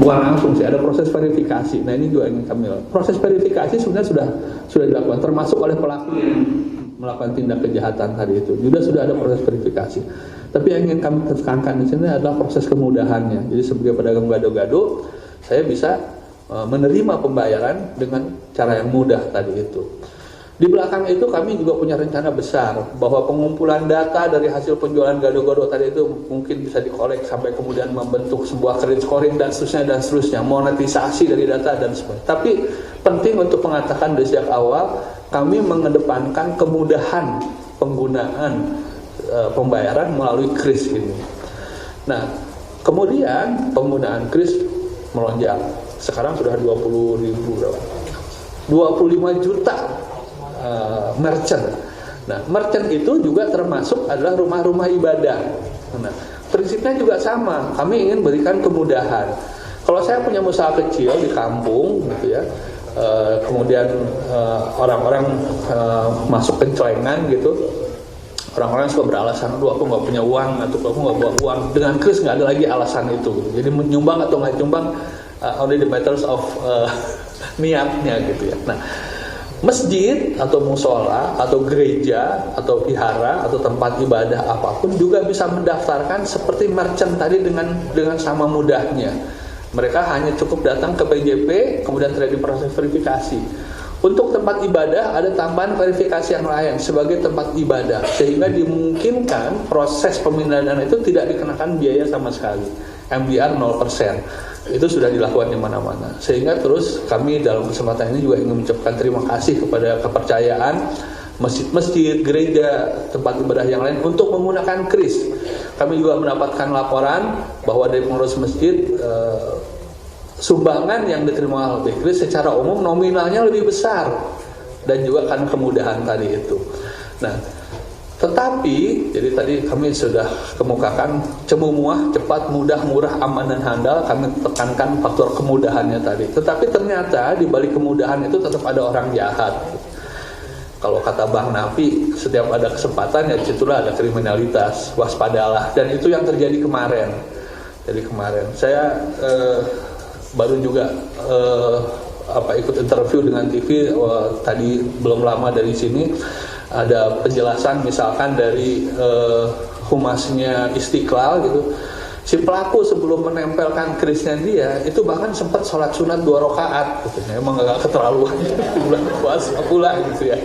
bukan langsung sih, ada proses verifikasi. Nah ini juga ingin kami lakukan. Proses verifikasi sebenarnya sudah dilakukan, termasuk oleh pelaku yang melakukan tindak kejahatan tadi itu. Juga sudah ada proses verifikasi. Tapi yang ingin kami tekankan di sini adalah proses kemudahannya. Jadi sebagai pedagang gado-gado, saya bisa menerima pembayaran dengan cara yang mudah tadi itu. Di belakang itu kami juga punya rencana besar bahwa pengumpulan data dari hasil penjualan gado-gado tadi itu mungkin bisa dikolek sampai kemudian membentuk sebuah credit scoring dan seterusnya, monetisasi dari data dan sebagainya. Tapi penting untuk mengatakan dari sejak awal kami mengedepankan kemudahan penggunaan pembayaran melalui kris ini. Nah, kemudian penggunaan kris melonjak. Sekarang sudah 20.000 berapa? 25 juta merchant. Nah, merchant itu juga termasuk adalah rumah-rumah ibadah. Nah, prinsipnya juga sama. Kami ingin berikan kemudahan. Kalau saya punya usaha kecil di kampung, gitu ya, kemudian orang-orang masuk kencelengan gitu, orang-orang suka beralasan, aduh aku nggak punya uang atau aku nggak bawa uang. Dengan kris nggak ada lagi alasan itu. Jadi menyumbang atau nggak nyumbang only the matters of niatnya gitu ya. Nah, masjid atau musola atau gereja atau vihara atau tempat ibadah apapun juga bisa mendaftarkan seperti merchant tadi dengan sama mudahnya. Mereka hanya cukup datang ke PJP kemudian terjadi proses verifikasi. Untuk tempat ibadah ada tambahan verifikasi yang lain sebagai tempat ibadah sehingga dimungkinkan proses pemindahan itu tidak dikenakan biaya sama sekali. MDR 0%. Itu sudah dilakukan di mana-mana. Sehingga terus kami dalam kesempatan ini juga ingin mengucapkan terima kasih kepada kepercayaan masjid-masjid, gereja, tempat ibadah yang lain untuk menggunakan kris. Kami juga mendapatkan laporan bahwa dari pengurus masjid sumbangan yang diterima oleh kris secara umum nominalnya lebih besar dan juga karena kemudahan tadi itu. Nah, tetapi, jadi tadi kami sudah kemukakan cemumuah, cepat, mudah, murah, aman, dan handal. Kami tekankan faktor kemudahannya tadi. Tetapi ternyata di balik kemudahan itu tetap ada orang jahat. Kalau kata Bang Nafi, setiap ada kesempatan ya disitulah ada kriminalitas, waspadalah. Dan itu yang terjadi kemarin. Jadi kemarin saya baru juga ikut interview dengan TV tadi belum lama dari sini. Ada penjelasan misalkan dari humasnya Istiqlal gitu. Si pelaku sebelum menempelkan krisnya dia itu bahkan sempat sholat sunat 2 rakaat gitu. Emang agak keterlaluan di bulan puasa pula gitu ya.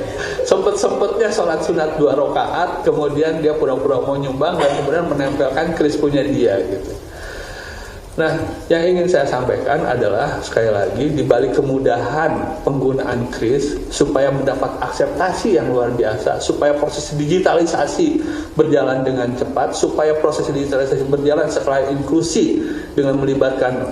Sempetnya sholat sunat 2 rakaat, kemudian dia pura-pura mau nyumbang dan kemudian menempelkan kris punya dia gitu. Nah, yang ingin saya sampaikan adalah sekali lagi di balik kemudahan penggunaan kris supaya mendapat akseptasi yang luar biasa, supaya proses digitalisasi berjalan dengan cepat, supaya proses digitalisasi berjalan secara inklusi dengan melibatkan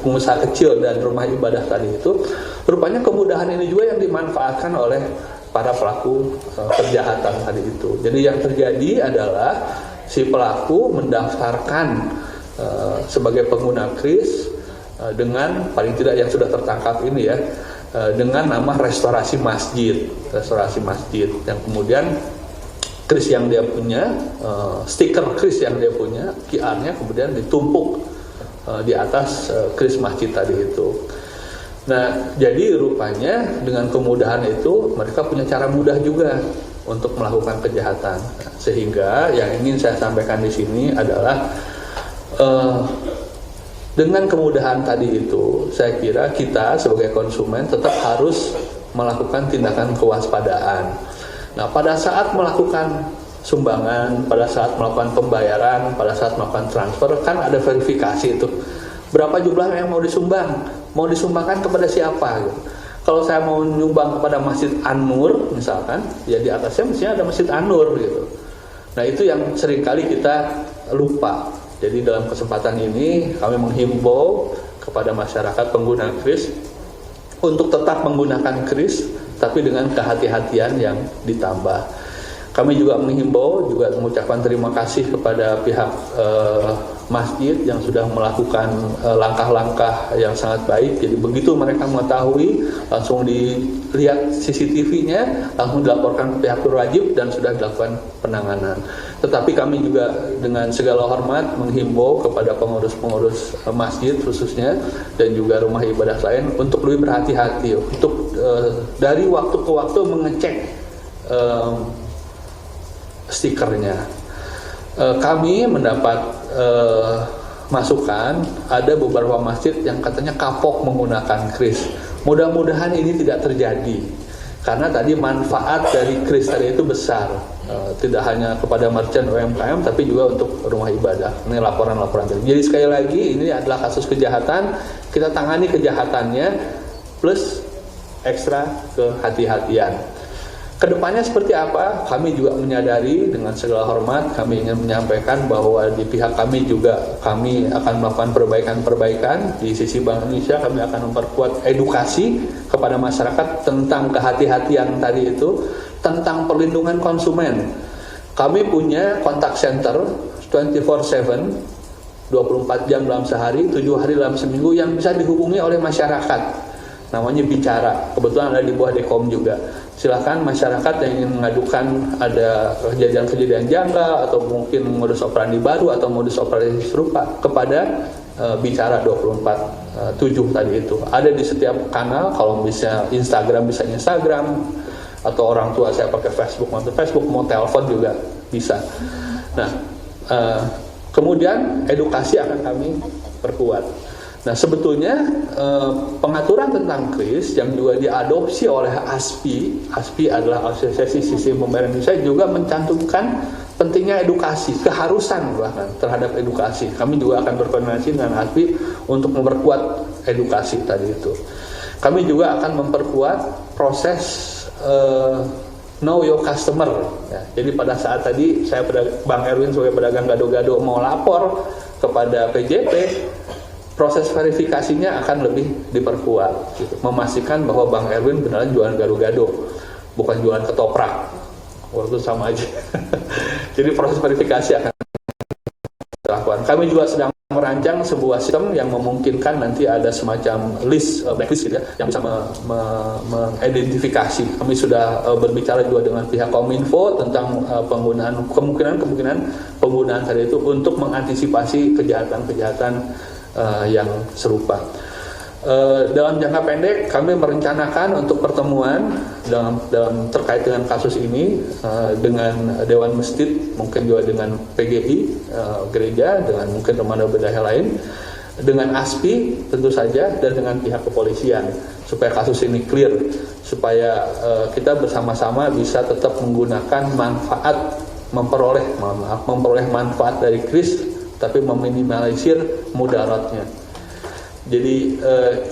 pengusaha kecil dan rumah ibadah tadi itu. Rupanya kemudahan ini juga yang dimanfaatkan oleh para pelaku kejahatan tadi itu. Jadi yang terjadi adalah si pelaku mendaftarkan sebagai pengguna kris dengan paling tidak yang sudah tertangkap ini ya, dengan nama restorasi masjid yang kemudian kris yang dia punya, stiker kris yang dia punya, QR-nya kemudian ditumpuk di atas kris masjid tadi itu. Nah, jadi rupanya dengan kemudahan itu mereka punya cara mudah juga untuk melakukan kejahatan. Sehingga yang ingin saya sampaikan di sini adalah dengan kemudahan tadi itu, saya kira kita sebagai konsumen tetap harus melakukan tindakan kewaspadaan. Nah, pada saat melakukan sumbangan, pada saat melakukan pembayaran, pada saat melakukan transfer, kan ada verifikasi itu. Berapa jumlah yang mau disumbang? Mau disumbangkan kepada siapa? Gitu. Kalau saya mau nyumbang kepada Masjid An-Nur misalkan, ya di atasnya mestinya ada Masjid An-Nur gitu. Nah, itu yang seringkali kita lupa. Jadi dalam kesempatan ini kami menghimbau kepada masyarakat pengguna kris untuk tetap menggunakan kris tapi dengan kehati-hatian yang ditambah. Kami juga menghimbau, juga mengucapkan terima kasih kepada pihak masjid yang sudah melakukan langkah-langkah yang sangat baik. Jadi begitu mereka mengetahui, langsung dilihat CCTV-nya, langsung dilaporkan ke pihak berwajib dan sudah dilakukan penanganan. Tetapi kami juga dengan segala hormat menghimbau kepada pengurus-pengurus masjid khususnya dan juga rumah ibadah lain untuk lebih berhati-hati, untuk dari waktu ke waktu mengecek stikernya. Kami mendapat masukan ada beberapa masjid yang katanya kapok menggunakan kris. Mudah-mudahan ini tidak terjadi, karena tadi manfaat dari kris tadi itu besar, tidak hanya kepada merchant UMKM tapi juga untuk rumah ibadah. Ini laporan-laporan tadi. Jadi sekali lagi ini adalah kasus kejahatan, kita tangani kejahatannya plus ekstra kehati-hatian. Kedepannya seperti apa? Kami juga menyadari, dengan segala hormat kami ingin menyampaikan bahwa di pihak kami juga kami akan melakukan perbaikan-perbaikan. Di sisi Bank Indonesia kami akan memperkuat edukasi kepada masyarakat tentang kehati-hatian tadi itu, tentang perlindungan konsumen. Kami punya kontak center 24/7, 24 jam dalam sehari, 7 hari dalam seminggu yang bisa dihubungi oleh masyarakat. Namanya Bicara, kebetulan ada di bawah Dekom juga. Silakan masyarakat yang ingin mengadukan ada kejadian-kejadian janggal atau mungkin modus operandi baru atau modus operandi serupa kepada Bicara 24/7 tadi itu. Ada di setiap kanal, kalau bisa Instagram bisa Instagram, atau orang tua saya pakai Facebook, mau telepon juga bisa. Nah, kemudian edukasi akan kami perkuat. Nah, sebetulnya pengaturan tentang kris yang juga diadopsi oleh ASPI adalah Asosiasi Sistem Pembayaran Indonesia, juga mencantumkan pentingnya edukasi, keharusan bahkan terhadap edukasi. Kami juga akan berkoordinasi dengan ASPI untuk memperkuat edukasi tadi itu. Kami juga akan memperkuat proses know your customer. Ya, jadi pada saat tadi saya Bang Erwin sebagai pedagang gado-gado mau lapor kepada PJP, proses verifikasinya akan lebih diperkuat, gitu. Memastikan bahwa Bang Erwin beneran jualan gado-gado, bukan jualan ketoprak. Waktu sama aja. Jadi proses verifikasi akan dilakukan. Kami juga sedang merancang sebuah sistem yang memungkinkan nanti ada semacam list, blacklist gitu ya, yang bisa mengidentifikasi. Kami sudah berbicara juga dengan pihak Kominfo tentang penggunaan kemungkinan penggunaan tadi itu untuk mengantisipasi kejahatan-kejahatan yang serupa. Dalam jangka pendek kami merencanakan untuk pertemuan dalam terkait dengan kasus ini dengan Dewan Masjid, mungkin juga dengan PGI gereja, dengan mungkin lembaga ibadah lain, dengan ASPI tentu saja, dan dengan pihak kepolisian, supaya kasus ini clear, supaya kita bersama-sama bisa tetap menggunakan memperoleh manfaat dari kris, tapi meminimalisir mudaratnya. Jadi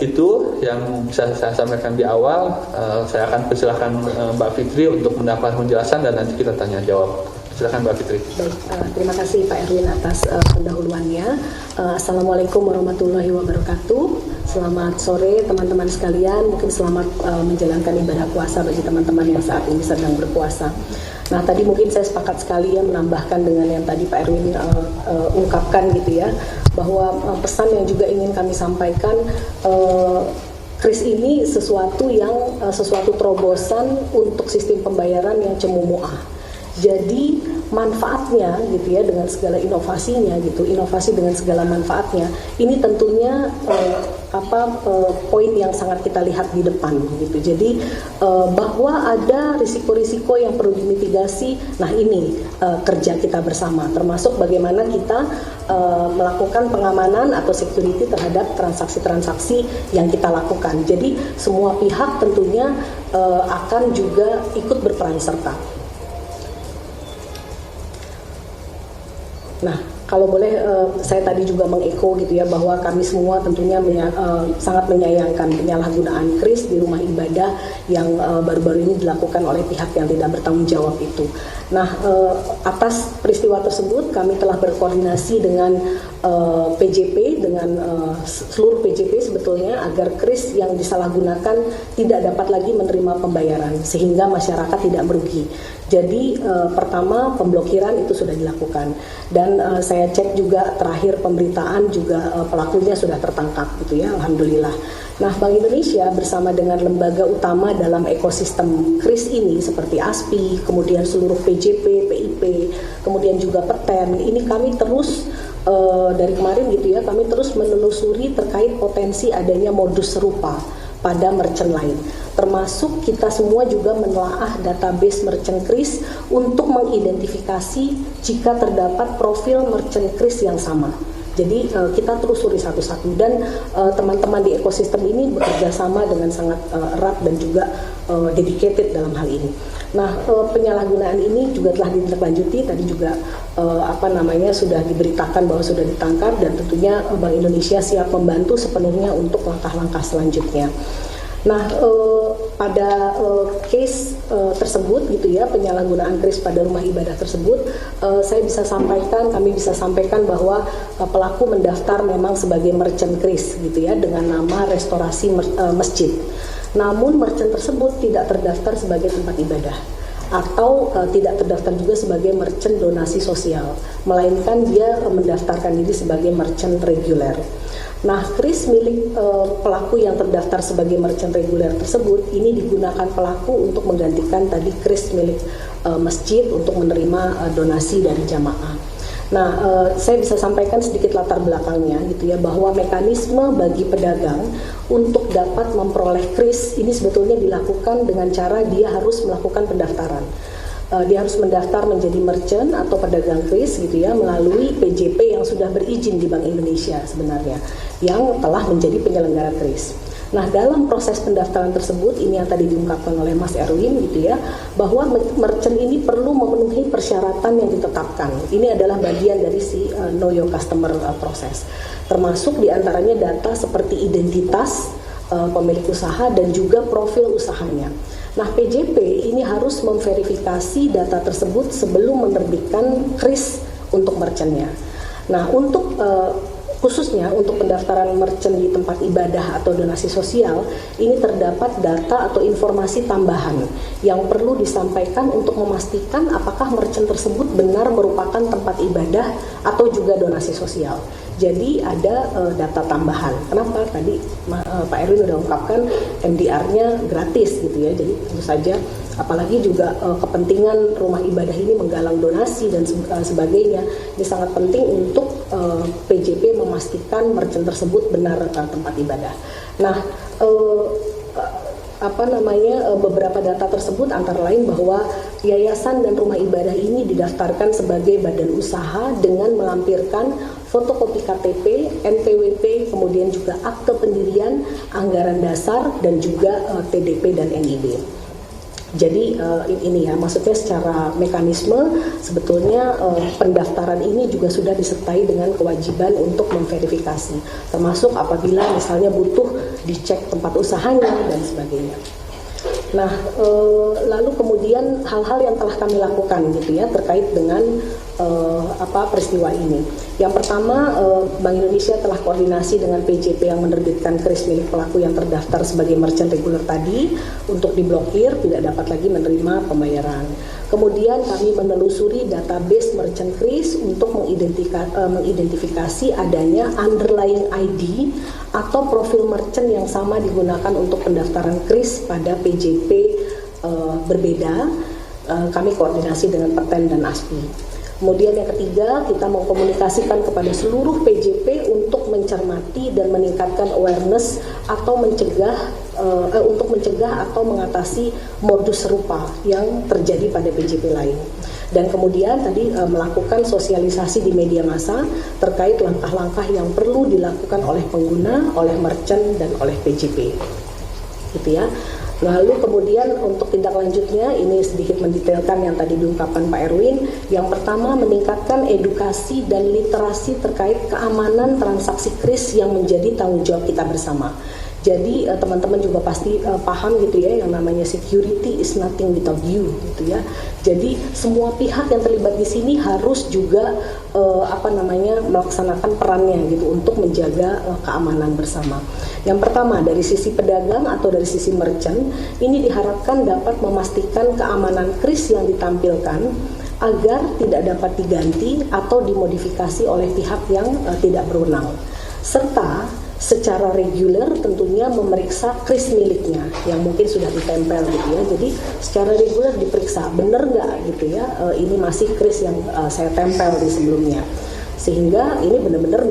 itu yang bisa saya sampaikan di awal. Saya akan persilahkan Mbak Fitri untuk mendapat penjelasan dan nanti kita tanya jawab. Silakan Mbak Fitri. Baik, terima kasih Pak Erwin atas pendahuluannya. Assalamualaikum warahmatullahi wabarakatuh. Selamat sore teman-teman sekalian. Mungkin selamat menjalankan ibadah puasa bagi teman-teman yang saat ini sedang berpuasa. Nah, tadi mungkin saya sepakat sekali ya menambahkan dengan yang tadi Pak Erwin ungkapkan gitu ya, bahwa pesan yang juga ingin kami sampaikan, kris ini sesuatu terobosan untuk sistem pembayaran yang cemumuah. Jadi manfaatnya gitu ya, dengan segala inovasinya gitu, inovasi dengan segala manfaatnya, ini tentunya poin yang sangat kita lihat di depan gitu. Jadi bahwa ada risiko-risiko yang perlu dimitigasi. Nah, ini kerja kita bersama, termasuk bagaimana kita melakukan pengamanan atau security terhadap transaksi-transaksi yang kita lakukan. Jadi semua pihak tentunya akan juga ikut berperan serta. Nah, kalau boleh saya tadi juga mengeko gitu ya, bahwa kami semua tentunya sangat menyayangkan penyalahgunaan kris di rumah ibadah yang baru-baru ini dilakukan oleh pihak yang tidak bertanggung jawab itu. Nah, atas peristiwa tersebut kami telah berkoordinasi dengan PJP dengan seluruh PJP sebetulnya agar kris yang disalahgunakan tidak dapat lagi menerima pembayaran sehingga masyarakat tidak merugi. Jadi pertama pemblokiran itu sudah dilakukan dan saya cek juga terakhir pemberitaan juga pelakunya sudah tertangkap gitu ya, alhamdulillah. Nah, Bank Indonesia bersama dengan lembaga utama dalam ekosistem kris ini seperti ASPI, kemudian seluruh PJP, PIP, kemudian juga Peten, ini kami terus dari kemarin gitu ya, kami terus menelusuri terkait potensi adanya modus serupa pada merchant lain. Termasuk kita semua juga menelaah database merchant kris untuk mengidentifikasi jika terdapat profil merchant kris yang sama. Jadi kita telusuri satu-satu dan teman-teman di ekosistem ini bekerja sama dengan sangat erat dan juga dedicated dalam hal ini. Nah, penyalahgunaan ini juga telah ditindaklanjuti, tadi juga sudah diberitakan bahwa sudah ditangkap dan tentunya Bank Indonesia siap membantu sepenuhnya untuk langkah-langkah selanjutnya. Nah, pada case tersebut gitu ya, penyalahgunaan kris pada rumah ibadah tersebut, kami bisa sampaikan bahwa pelaku mendaftar memang sebagai merchant kris gitu ya dengan nama restorasi masjid. Namun merchant tersebut tidak terdaftar sebagai tempat ibadah atau tidak terdaftar juga sebagai merchant donasi sosial, melainkan dia mendaftarkan diri sebagai merchant reguler. Nah, kris milik pelaku yang terdaftar sebagai merchant reguler tersebut ini digunakan pelaku untuk menggantikan tadi kris milik masjid untuk menerima donasi dari jamaah. Nah, saya bisa sampaikan sedikit latar belakangnya gitu ya, bahwa mekanisme bagi pedagang untuk dapat memperoleh kris ini sebetulnya dilakukan dengan cara dia harus melakukan pendaftaran. Dia harus mendaftar menjadi merchant atau pedagang kris gitu ya melalui PJP yang sudah berizin di Bank Indonesia sebenarnya yang telah menjadi penyelenggara kris. Nah, dalam proses pendaftaran tersebut ini yang tadi diungkapkan oleh Mas Erwin gitu ya, bahwa merchant ini perlu memenuhi persyaratan yang ditetapkan. Ini adalah bagian dari si know your customer proses. Termasuk diantaranya data seperti identitas pemilik usaha dan juga profil usahanya. Nah, PJP ini harus memverifikasi data tersebut sebelum menerbitkan kris untuk merchantnya. Nah, untuk khususnya untuk pendaftaran merchant di tempat ibadah atau donasi sosial, ini terdapat data atau informasi tambahan yang perlu disampaikan untuk memastikan apakah merchant tersebut benar merupakan tempat ibadah atau juga donasi sosial. Jadi ada data tambahan. Kenapa? Tadi Pak Erwin sudah ungkapkan MDR-nya gratis gitu ya. Jadi tentu saja apalagi juga kepentingan rumah ibadah ini menggalang donasi dan sebagainya. Ini sangat penting untuk PJP memastikan merchant tersebut benar tempat ibadah. Nah, beberapa data tersebut antara lain bahwa yayasan dan rumah ibadah ini didaftarkan sebagai badan usaha dengan melampirkan fotokopi KTP, NPWP, kemudian juga akte pendirian, anggaran dasar, dan juga TDP dan NIB. Jadi ini ya, maksudnya secara mekanisme sebetulnya pendaftaran ini juga sudah disertai dengan kewajiban untuk memverifikasi, termasuk apabila misalnya butuh dicek tempat usahanya dan sebagainya. Nah, lalu kemudian hal-hal yang telah kami lakukan gitu ya terkait dengan peristiwa ini. Yang pertama, Bank Indonesia telah koordinasi dengan PJP yang menerbitkan kris milik pelaku yang terdaftar sebagai merchant reguler tadi untuk diblokir, tidak dapat lagi menerima pembayaran. Kemudian kami menelusuri database merchant kris untuk mengidentifikasi adanya underlying ID atau profil merchant yang sama digunakan untuk pendaftaran kris pada PJP berbeda. Kami koordinasi dengan Peten dan ASPI. Kemudian yang ketiga, kita mengkomunikasikan kepada seluruh PJP untuk mencermati dan meningkatkan awareness atau mencegah atau mengatasi modus serupa yang terjadi pada PJP lain. Dan kemudian tadi melakukan sosialisasi di media massa terkait langkah-langkah yang perlu dilakukan oleh pengguna, oleh merchant dan oleh PJP. Gitu ya. Lalu kemudian untuk tindak lanjutnya ini sedikit mendetailkan yang tadi diungkapkan Pak Erwin. Yang pertama, meningkatkan edukasi dan literasi terkait keamanan transaksi kris yang menjadi tanggung jawab kita bersama. Jadi teman-teman juga pasti paham gitu ya, yang namanya security is nothing without you gitu ya. Jadi semua pihak yang terlibat di sini harus juga melaksanakan perannya gitu untuk menjaga keamanan bersama. Yang pertama, dari sisi pedagang atau dari sisi merchant, ini diharapkan dapat memastikan keamanan kris yang ditampilkan agar tidak dapat diganti atau dimodifikasi oleh pihak yang tidak berwenang, serta secara reguler tentunya memeriksa kris miliknya yang mungkin sudah ditempel gitu ya. Jadi secara reguler diperiksa benar nggak gitu ya, ini masih kris yang saya tempel di sebelumnya, sehingga ini benar-benar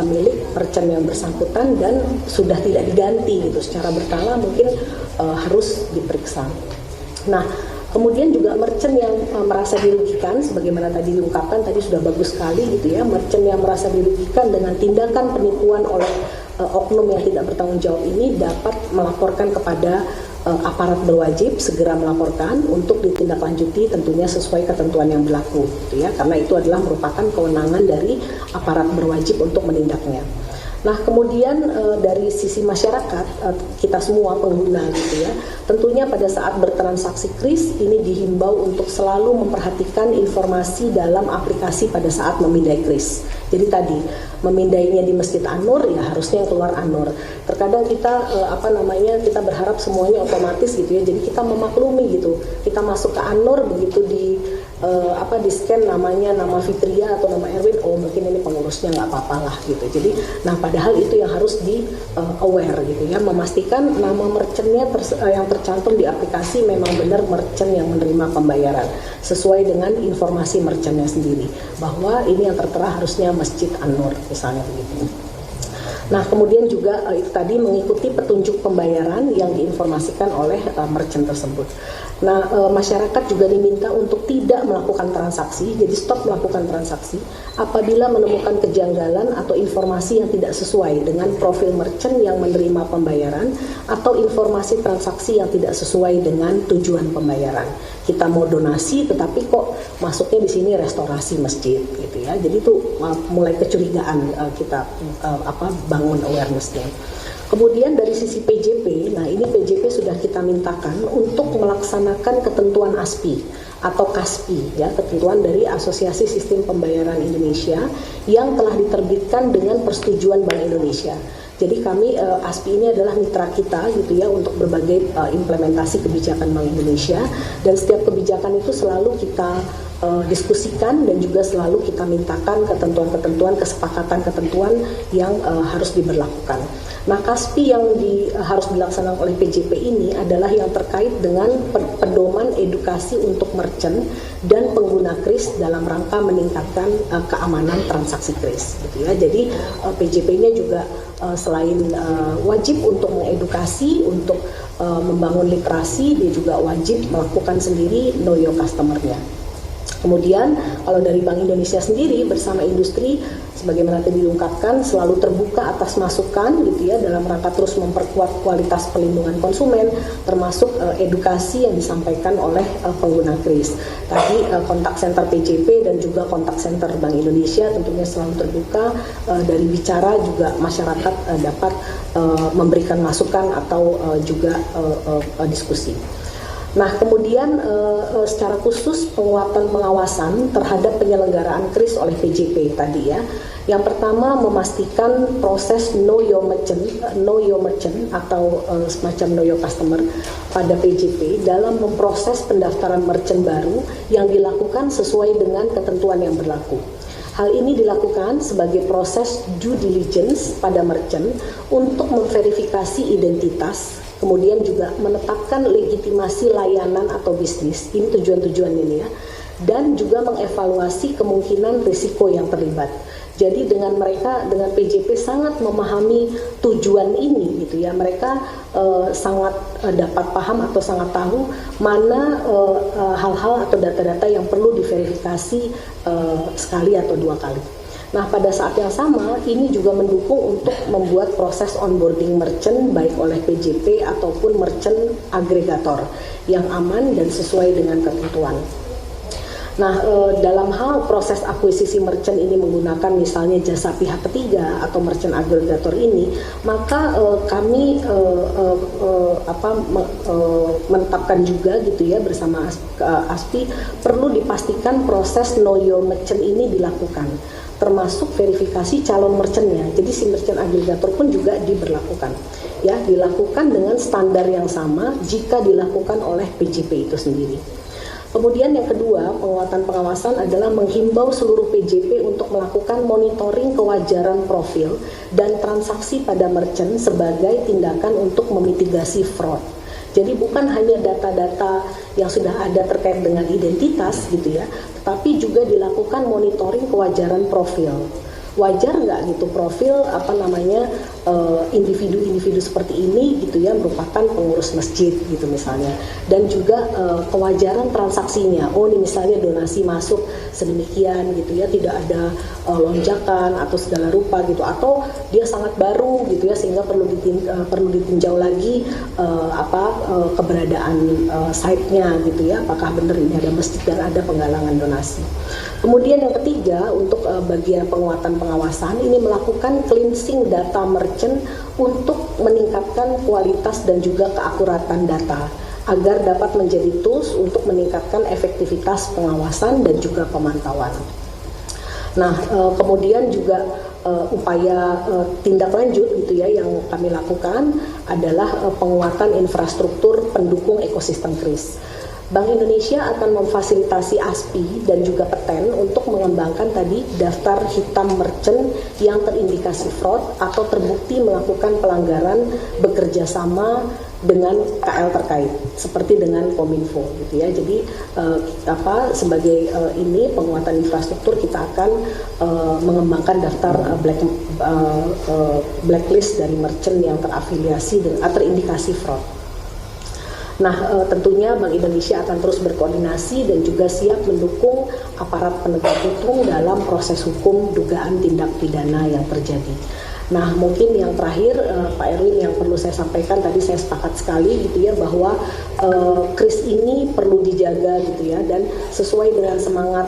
milik merchant yang bersangkutan dan sudah tidak diganti gitu secara berkala, mungkin harus diperiksa. Nah, kemudian juga merchant yang merasa dirugikan, sebagaimana tadi diungkapkan tadi sudah bagus sekali gitu ya, merchant yang merasa dirugikan dengan tindakan penipuan oleh oknum yang tidak bertanggung jawab ini dapat melaporkan kepada aparat berwajib, segera melaporkan untuk ditindaklanjuti tentunya sesuai ketentuan yang berlaku gitu ya, karena itu adalah merupakan kewenangan dari aparat berwajib untuk menindaknya. Nah, kemudian dari sisi masyarakat, kita semua pengguna gitu ya, tentunya pada saat bertransaksi kris ini dihimbau untuk selalu memperhatikan informasi dalam aplikasi pada saat memindai kris. Jadi tadi memindainya di Masjid An-Nur ya harusnya yang keluar An-Nur. Terkadang kita kita berharap semuanya otomatis gitu ya. Jadi kita memaklumi gitu. Kita masuk ke An-Nur begitu di scan namanya nama Fitria atau nama Erwin, oh mungkin ini pengurusnya nggak apa-apa lah gitu. Jadi padahal itu yang harus di aware gitu ya, memastikan nama merchantnya yang tercantum di aplikasi memang benar merchant yang menerima pembayaran sesuai dengan informasi merchantnya sendiri, bahwa ini yang tertera harusnya Masjid An-Nur misalnya begitu. Nah, kemudian juga itu tadi mengikuti petunjuk pembayaran yang diinformasikan oleh merchant tersebut. Nah, masyarakat juga diminta untuk tidak melakukan transaksi, jadi stop melakukan transaksi apabila menemukan kejanggalan atau informasi yang tidak sesuai dengan profil merchant yang menerima pembayaran atau informasi transaksi yang tidak sesuai dengan tujuan pembayaran. Kita mau donasi tetapi kok masuknya di sini restorasi masjid gitu ya. Jadi itu mulai kecurigaan kita bangun awareness-nya. Kemudian dari sisi PJP, nah ini PJP sudah kita mintakan untuk melaksanakan ketentuan ASPI atau KASPI ya, ketentuan dari Asosiasi Sistem Pembayaran Indonesia yang telah diterbitkan dengan persetujuan Bank Indonesia. Jadi kami ASPI ini adalah mitra kita gitu ya untuk berbagai implementasi kebijakan Bank Indonesia, dan setiap kebijakan itu selalu kita diskusikan dan juga selalu kita mintakan ketentuan-ketentuan, kesepakatan ketentuan yang harus diberlakukan. Nah, KASPI yang harus dilaksanakan oleh PJP ini adalah yang terkait dengan pedoman edukasi untuk merchant dan pengguna kris dalam rangka meningkatkan keamanan transaksi kris gitu ya. Jadi PJP-nya juga selain wajib untuk mengedukasi, untuk membangun literasi, dia juga wajib melakukan sendiri know your customer-nya. Kemudian kalau dari Bank Indonesia sendiri bersama industri, sebagaimana tadi diungkapkan, selalu terbuka atas masukan gitu ya dalam rangka terus memperkuat kualitas perlindungan konsumen, termasuk edukasi yang disampaikan oleh pengguna kris. Tadi kontak center PJP dan juga kontak center Bank Indonesia tentunya selalu terbuka, dari bicara juga masyarakat dapat memberikan masukan atau juga diskusi. Nah, kemudian secara khusus penguatan pengawasan terhadap penyelenggaraan kris oleh PJP tadi ya. Yang pertama, memastikan proses know your merchant atau semacam know your customer pada PJP dalam memproses pendaftaran merchant baru yang dilakukan sesuai dengan ketentuan yang berlaku. Hal ini dilakukan sebagai proses due diligence pada merchant untuk memverifikasi identitas, kemudian juga menetapkan legitimasi layanan atau bisnis, ini tujuan-tujuan ini ya, dan juga mengevaluasi kemungkinan risiko yang terlibat. Jadi dengan PJP sangat memahami tujuan ini gitu ya, mereka sangat dapat paham atau sangat tahu mana hal-hal atau data-data yang perlu diverifikasi sekali atau dua kali. Nah, pada saat yang sama ini juga mendukung untuk membuat proses onboarding merchant baik oleh PJP ataupun merchant agregator yang aman dan sesuai dengan ketentuan. Nah, dalam hal proses akuisisi merchant ini menggunakan misalnya jasa pihak ketiga atau merchant aggregator ini, maka kami menetapkan juga gitu ya bersama ASPI perlu dipastikan proses know your merchant ini dilakukan, termasuk verifikasi calon merchantnya. Jadi si merchant aggregator pun juga diberlakukan, ya, dilakukan dengan standar yang sama jika dilakukan oleh PJP itu sendiri. Kemudian yang kedua, penguatan pengawasan adalah menghimbau seluruh PJP untuk melakukan monitoring kewajaran profil dan transaksi pada merchant sebagai tindakan untuk memitigasi fraud. Jadi bukan hanya data-data yang sudah ada terkait dengan identitas gitu ya, tetapi juga dilakukan monitoring kewajaran profil. Wajar nggak gitu profil individu-individu seperti ini gitu ya merupakan pengurus masjid gitu misalnya, dan juga kewajaran transaksinya. Oh ini misalnya donasi masuk sedemikian gitu ya, tidak ada lonjakan atau segala rupa gitu, atau dia sangat baru gitu ya sehingga perlu ditinjau lagi keberadaan site-nya gitu ya, apakah benar ini ada masjid dan ada penggalangan donasi. Kemudian yang ketiga, untuk bagian penguatan pengawasan ini melakukan cleansing data merchant untuk meningkatkan kualitas dan juga keakuratan data agar dapat menjadi tools untuk meningkatkan efektivitas pengawasan dan juga pemantauan. Nah, kemudian juga upaya tindak lanjut gitu ya yang kami lakukan adalah penguatan infrastruktur pendukung ekosistem KRIS. Bank Indonesia akan memfasilitasi ASPI dan juga Peten untuk mengembangkan tadi daftar hitam merchant yang terindikasi fraud atau terbukti melakukan pelanggaran bekerja sama dengan KL terkait seperti dengan Kominfo gitu ya. Jadi sebagai ini penguatan infrastruktur kita akan mengembangkan daftar blacklist dari merchant yang terafiliasi dengan terindikasi fraud. Nah, tentunya Bank Indonesia akan terus berkoordinasi dan juga siap mendukung aparat penegak hukum dalam proses hukum dugaan tindak pidana yang terjadi. Nah, mungkin yang terakhir Pak Erwin yang perlu saya sampaikan, tadi saya sepakat sekali gitu ya bahwa KRIS ini perlu dijaga gitu ya, dan sesuai dengan semangat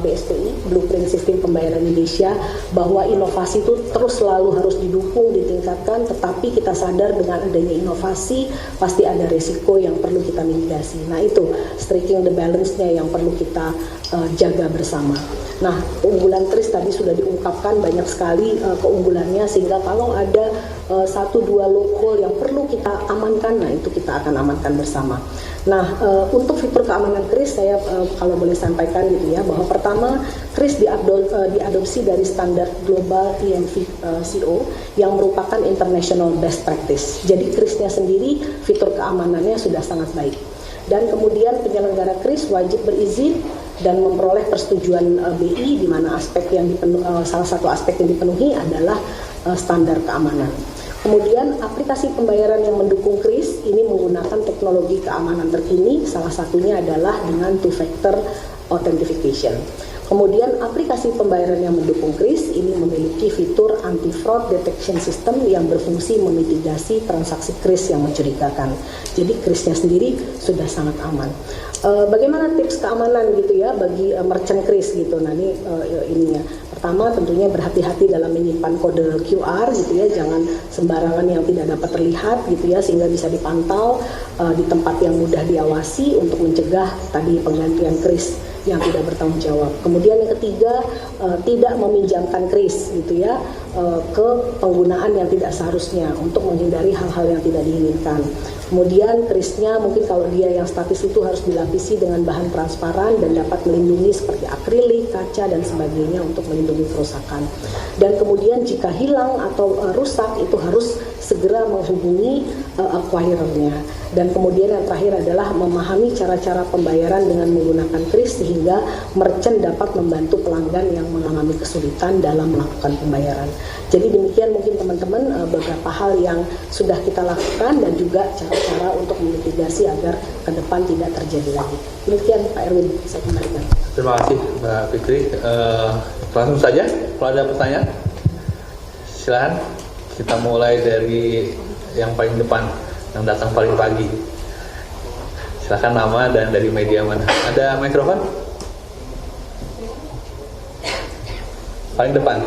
BSPI Blueprint Sistem Pembayaran Indonesia bahwa inovasi itu terus selalu harus didukung, ditingkatkan, tetapi kita sadar dengan adanya inovasi pasti ada resiko yang perlu kita mitigasi. Nah, itu striking the balance-nya yang perlu kita jaga bersama. Nah, keunggulan KRIS tadi sudah diungkapkan banyak sekali keunggulannya, sehingga kalau ada 1-2 loophole yang perlu kita amankan, nah itu kita akan amankan bersama. Nah, untuk fitur keamanan KRIS saya kalau boleh sampaikan gitu ya, bahwa pertama KRIS diadopsi dari standar global INVCO yang merupakan international best practice. Jadi KRIS-nya sendiri fitur keamanannya sudah sangat baik. Dan kemudian penyelenggara KRIS wajib berizin dan memperoleh persetujuan BI, di mana salah satu aspek yang dipenuhi adalah standar keamanan. Kemudian aplikasi pembayaran yang mendukung KRIS ini menggunakan teknologi keamanan terkini, salah satunya adalah dengan two-factor authentication. Kemudian aplikasi pembayaran yang mendukung KRIS ini memiliki fitur anti-fraud detection system yang berfungsi memitigasi transaksi KRIS yang mencurigakan. Jadi KRIS-nya sendiri sudah sangat aman. Bagaimana tips keamanan gitu ya bagi merchant KRIS gitu? Nah ini ininya. Pertama tentunya berhati-hati dalam menyimpan kode QR gitu ya, jangan sembarangan yang tidak dapat terlihat gitu ya, sehingga bisa dipantau di tempat yang mudah diawasi untuk mencegah tadi penggantian KRIS yang tidak bertanggung jawab. Kemudian yang ketiga, tidak meminjamkan KRIS gitu ya ke penggunaan yang tidak seharusnya untuk menghindari hal-hal yang tidak diinginkan. Kemudian KRIS-nya mungkin kalau dia yang statis itu harus dilapisi dengan bahan transparan dan dapat melindungi seperti akrilik, kaca dan sebagainya untuk melindungi kerusakan. Dan kemudian jika hilang atau rusak itu harus segera menghubungi acquirer-nya. Dan kemudian yang terakhir adalah memahami cara-cara pembayaran dengan menggunakan KRIS sehingga merchant dapat membantu pelanggan yang mengalami kesulitan dalam melakukan pembayaran. Jadi demikian mungkin teman-teman beberapa hal yang sudah kita lakukan dan juga cara-cara untuk memitigasi agar ke depan tidak terjadi lagi. Demikian Pak Erwin, saya kembalikan. Terima kasih Mbak Fikri. Langsung saja kalau ada pertanyaan silahkan. Kita mulai dari yang paling depan, yang datang paling pagi. Silakan nama dan dari media mana. Ada mikrofon? Paling depan.